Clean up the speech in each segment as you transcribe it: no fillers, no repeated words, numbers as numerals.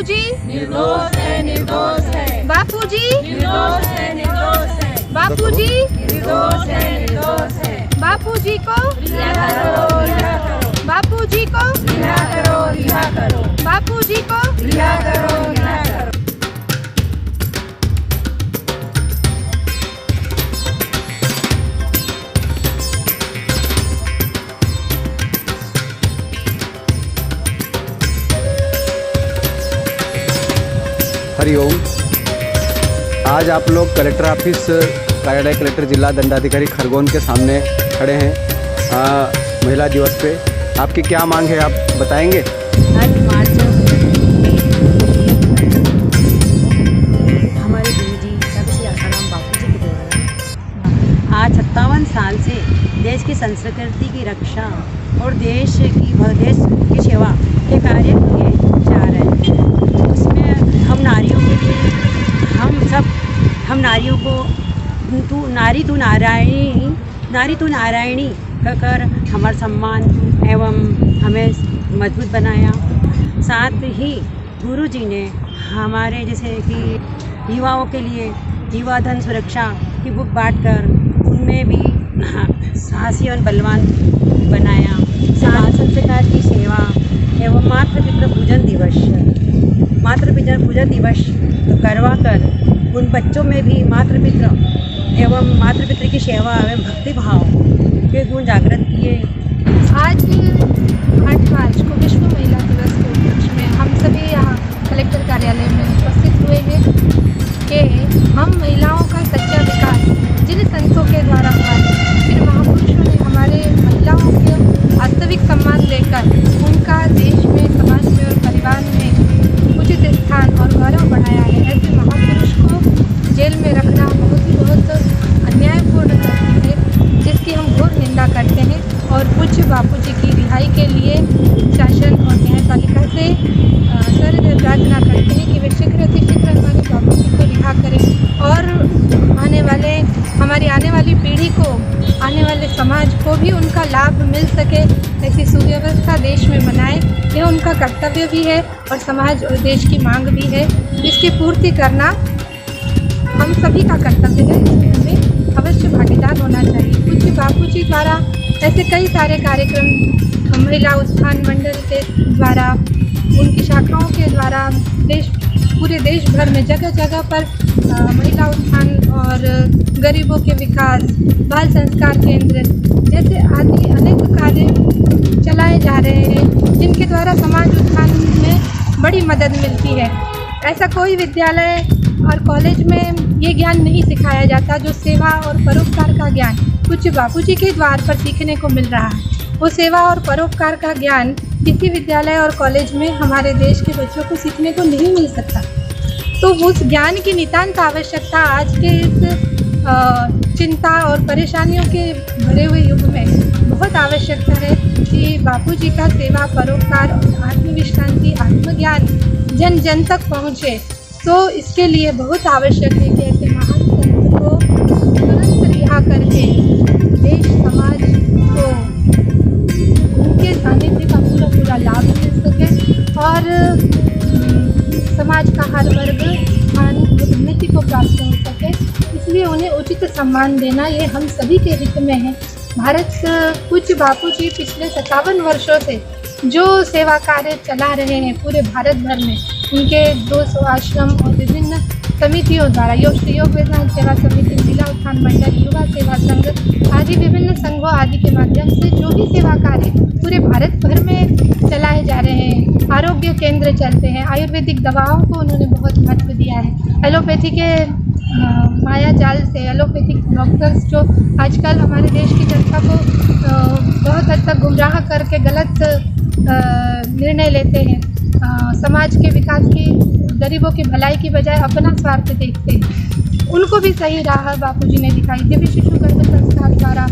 बापूजी निर्दोष है, निर्दोष है। बापूजी निर्दोष है, निर्दोष है। बापूजी निर्दोष है, निर्दोष है। बापूजी को रिहा करो, रिहा करो। बापूजी को रिहा करो, रिहा करो। बापूजी को रिहा करो, रिहा करो। हरिओम। आज आप लोग कलेक्टर ऑफिस कार्यालय कलेक्टर जिला दंडाधिकारी खरगोन के सामने खड़े हैं महिला दिवस पे। आपकी क्या मांग है, आप बताएंगे? आज मार्च हमारे गुरु जी श्री आसाराम बापू जी के द्वारा आज 57 साल से देश की संस्कृति की रक्षा और देश की सेवा के कार्य किए जा रहे हैं। उसमें हम नारियों के लिए हम नारियों को नारी तू नारायणी कहकर हमारा सम्मान एवं हमें मजबूत बनाया। साथ ही गुरु जी ने हमारे जैसे कि युवाओं के लिए युवा धन सुरक्षा की बुक बांटकर उनमें भी साहसी और बलवान बनाया। साथ संस्कार की सेवा एवं मातृपितृ पूजन दिवस करवा कर उन बच्चों में भी मातृपितृ की सेवा एवं भक्ति भाव के गुण जागृत किए। आज 8 मार्च को विश्व महिला दिवस के उपलक्ष्य में हम सभी यहाँ कलेक्टर कार्यालय में उपस्थित हुए हैं कि हम महिलाओं का सच्चा विकास जिन संतों के द्वारा हुआ है, फिर महापुरुषों ने हमारे महिलाओं के वास्तविक सम्मान देकर उनका देश में, समाज में और परिवार में उचित स्थान और गौरव बढ़ाया है। ऐसे महापुरुष को जेल में रखना बहुत अन्यायपूर्ण करती है, जिसकी हम घोर निंदा करते हैं और पूज्य बापू जी की रिहाई के लिए शासन और न्यायपालिका से प्रार्थना करते हैं कि वे शीघ्र अतिशीघ्र हमारे बापू जी को रिहा करें और हमारी आने वाली पीढ़ी को, आने वाले समाज को भी उनका लाभ मिल सके, ऐसी सुव्यवस्था देश में बनाए। यह उनका कर्तव्य भी है और समाज और देश की मांग भी है। इसकी पूर्ति करना हम सभी का कर्तव्य है, इसमें हमें अवश्य भागीदार होना चाहिए। पूज्य बापू जी द्वारा ऐसे कई सारे कार्यक्रम महिला उत्थान मंडल के द्वारा, उनकी शाखाओं के द्वारा पूरे देश भर में जगह जगह पर महिला उत्थान और गरीबों के विकास, बाल संस्कार केंद्र जैसे आदि अनेक कार्य चलाए जा रहे हैं, जिनके द्वारा समाज उत्थान में बड़ी मदद मिलती है। ऐसा कोई विद्यालय और कॉलेज में ये ज्ञान नहीं सिखाया जाता जो सेवा और परोपकार का ज्ञान कुछ बापूजी के द्वार पर सीखने को मिल रहा है। वो सेवा और परोपकार का ज्ञान किसी विद्यालय और कॉलेज में हमारे देश के बच्चों को सीखने को नहीं मिल सकता। तो उस ज्ञान की नितांत आवश्यकता आज के इस चिंता और परेशानियों के भरे हुए युग में बहुत आवश्यकता है कि बापूजी का सेवा, परोपकार, आत्मविश्रांति, आत्मज्ञान जन जन तक पहुँचे। तो इसके लिए बहुत आवश्यक है कि ऐसे महान संत को तुरंत रिहा करके देश समाज को उनके सानिध्य का पूरा लाभ मिल सके और समाज का हर वर्ग उन्नति को प्राप्त हो सके। इसलिए उन्हें उचित सम्मान देना ये हम सभी के हित में है। भारत पूज्य बापू जी पिछले 57 वर्षों से जो सेवा कार्य चला रहे हैं पूरे भारत भर में, उनके 200 आश्रम और विभिन्न समितियों द्वारा योग वेदांत सेवा समिति, जिला उत्थान मंडल, युवा सेवा संघ आदि विभिन्न संघों आदि के माध्यम से जो भी सेवा कार्य पूरे भारत भर में चलाए जा रहे हैं। आरोग्य केंद्र चलते हैं, आयुर्वेदिक दवाओं को उन्होंने बहुत महत्व दिया है। एलोपैथी के माया जाल से एलोपैथिक डॉक्टर्स जो आजकल हमारे देश की जनता को बहुत हद तक गुमराह करके गलत निर्णय लेते हैं, समाज के विकास की, गरीबों की भलाई की बजाय अपना स्वार्थ देखते हैं, उनको भी सही राह बापूजी ने दिखाई। दिव्य शिशु गर्भ संस्कार द्वारा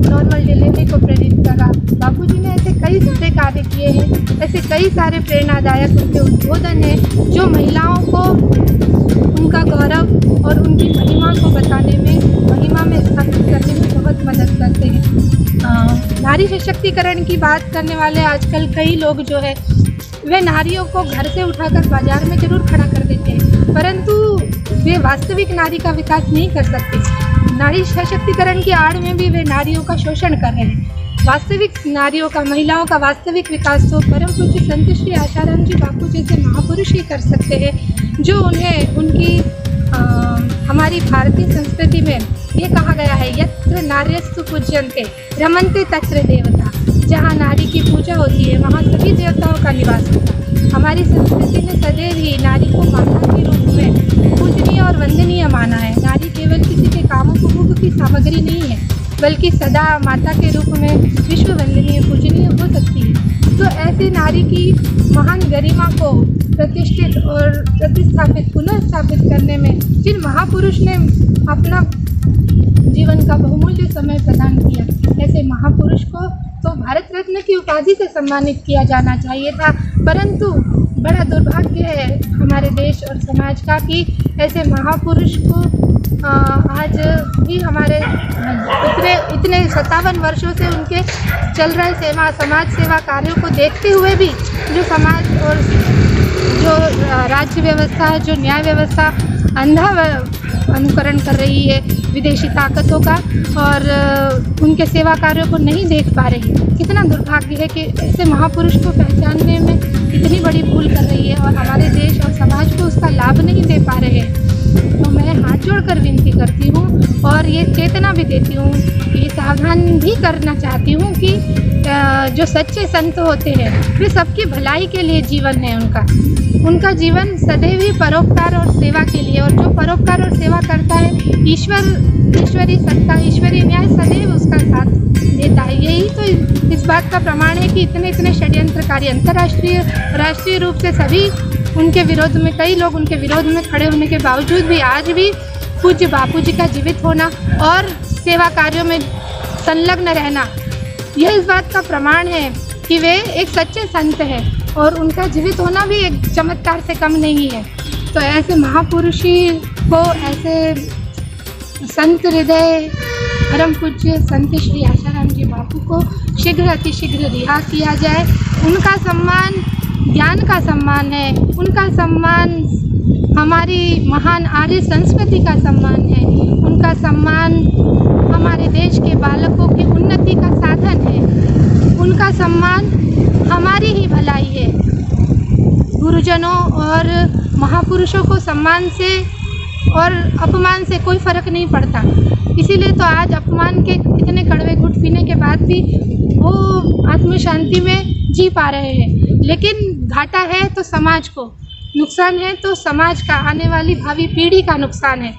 नॉर्मल डिलीवरी को प्रेरित करा। बापूजी ने ऐसे कई सारे कार्य किए हैं, ऐसे कई सारे प्रेरणादायक उनके उद्बोधन हैं जो महिलाओं को उनका गौरव और उनकी महिमा को बताने में, महिमा में स्थापित करने में बहुत मदद करते हैं। नारी सशक्तिकरण की बात करने वाले आजकल कई लोग जो है वे नारियों को घर से उठाकर बाजार में जरूर खड़ा कर देते हैं, परंतु वे वास्तविक नारी का विकास नहीं कर सकते। नारी सशक्तिकरण की आड़ में भी वे नारियों का शोषण कर रहे हैं। वास्तविक नारियों का, महिलाओं का वास्तविक विकास तो परम पूज्य संत श्री आशाराम जी बापू जैसे महापुरुष ही कर सकते हैं, जो उन्हें उनकी हमारी भारतीय संस्कृति में ये कहा गया है, यत्र नार्यस्तु पूज्यन्ते रमन्ते तत्र देवता। जहाँ नारी की पूजा होती है वहाँ सभी देवताओं का निवास होता है। हमारी संस्कृति ने सदैव ही नारी को माता के रूप में पूजनीय और वंदनीय माना है। नारी केवल किसी के कामोपभोग की सामग्री नहीं है, बल्कि सदा माता के रूप में विश्व वंदनीय पूजनीय हो सकती है। तो ऐसी नारी की महान गरिमा को प्रतिष्ठित और प्रतिस्थापित, पुनः स्थापित करने में जिन महापुरुष ने अपना जीवन का बहुमूल्य समय प्रदान किया, ऐसे महापुरुष को तो भारत रत्न की उपाधि से सम्मानित किया जाना चाहिए था, परंतु बड़ा दुर्भाग्य है हमारे देश और समाज का कि ऐसे महापुरुष को आज भी हमारे इतने 57 वर्षों से उनके चल रहे समाज सेवा कार्यों को देखते हुए भी जो समाज और जो राज्य व्यवस्था है, जो न्याय व्यवस्था अंधा अनुकरण कर रही है विदेशी ताकतों का और उनके सेवा कार्यों को नहीं देख पा रही है। कितना दुर्भाग्य है कि ऐसे महापुरुष को पहचानने में इतनी बड़ी भूल कर रही है और हमारे देश और समाज को उसका लाभ नहीं दे पा रहे हैं। तो मैं हाथ जोड़कर विनती करती हूँ और ये चेतना भी देती हूँ, ये सावधान भी करना चाहती हूँ कि जो सच्चे संत होते हैं वे सबकी भलाई के लिए जीवन है उनका जीवन सदैव ही परोपकार और सेवा के लिए, और जो परोपकार और सेवा करता है ईश्वरी सत्ता, ईश्वरीय न्याय सदैव उसका साथ देता है। यही तो इस बात का प्रमाण है कि इतने षड्यंत्रकारी अंतर्राष्ट्रीय राष्ट्रीय रूप से सभी उनके विरोध में, कई लोग उनके विरोध में खड़े होने के बावजूद भी आज भी पूज्य बापू जी का जीवित होना और सेवा कार्यों में संलग्न रहना, यह इस बात का प्रमाण है कि वे एक सच्चे संत हैं और उनका जीवित होना भी एक चमत्कार से कम नहीं है। तो ऐसे महापुरुषी को, ऐसे संत हृदय परम पूज्य संत श्री आशाराम जी बापू को शीघ्र अतिशीघ्र रिहा किया जाए। उनका सम्मान ज्ञान का सम्मान है, उनका सम्मान हमारी महान आर्य संस्कृति का सम्मान है, उनका सम्मान हमारे देश के बालकों की उन्नति का साधन है, उनका सम्मान हमारी ही भलाई है। गुरुजनों और महापुरुषों को सम्मान से और अपमान से कोई फ़र्क नहीं पड़ता, इसीलिए तो आज अपमान के इतने कड़वे घुट पीने के बाद भी वो आत्म शांति में जी पा रहे हैं। लेकिन घाटा है तो समाज को, नुकसान है तो समाज का, आने वाली भावी पीढ़ी का नुकसान है।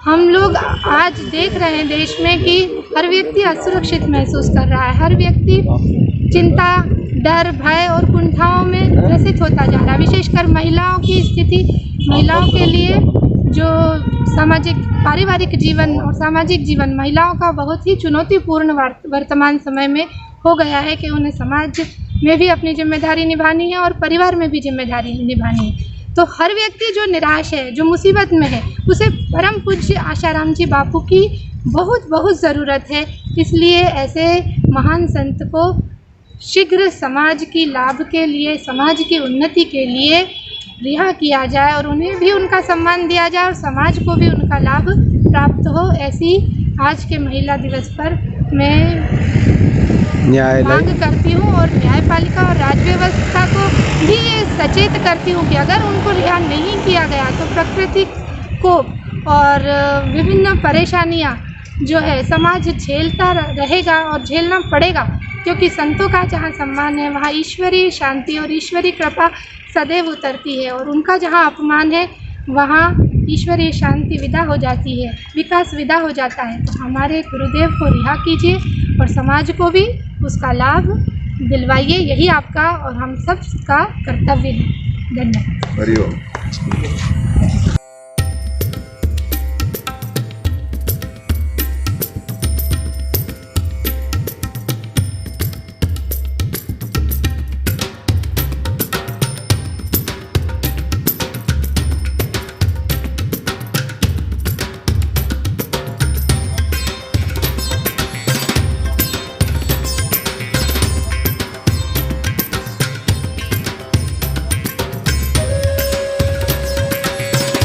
हम लोग आज देख रहे हैं देश में कि हर व्यक्ति असुरक्षित महसूस कर रहा है, हर व्यक्ति चिंता, डर, भय और कुंठाओं में ग्रसित होता जा रहा है। विशेषकर महिलाओं की स्थिति, महिलाओं के लिए जो सामाजिक पारिवारिक जीवन और सामाजिक जीवन महिलाओं का बहुत ही चुनौतीपूर्ण वर्तमान समय में हो गया है कि उन्हें समाज में भी अपनी जिम्मेदारी निभानी है और परिवार में भी जिम्मेदारी निभानी है। तो हर व्यक्ति जो निराश है, जो मुसीबत में है, उसे परम पूज्य आशाराम जी बापू की बहुत बहुत ज़रूरत है। इसलिए ऐसे महान संत को शीघ्र समाज की लाभ के लिए, समाज की उन्नति के लिए रिहा किया जाए और उन्हें भी उनका सम्मान दिया जाए और समाज को भी उनका लाभ प्राप्त हो। ऐसी आज के महिला दिवस पर मैं मांग करती हूँ और न्यायपालिका और राज्य व्यवस्था को भी ये सचेत करती हूँ कि अगर उनको रिहा नहीं किया गया तो प्रकृति को और विभिन्न परेशानियाँ जो है समाज झेलता रहेगा और झेलना पड़ेगा, क्योंकि संतों का जहाँ सम्मान है वहाँ ईश्वरीय शांति और ईश्वरीय कृपा सदैव उतरती है और उनका जहाँ अपमान है वहाँ ईश्वरीय शांति विदा हो जाती है, विकास विदा हो जाता है। तो हमारे गुरुदेव को रिहा कीजिए और समाज को भी उसका लाभ दिलवाइए, यही आपका और हम सब का कर्तव्य है। धन्यवाद। हरि ओम।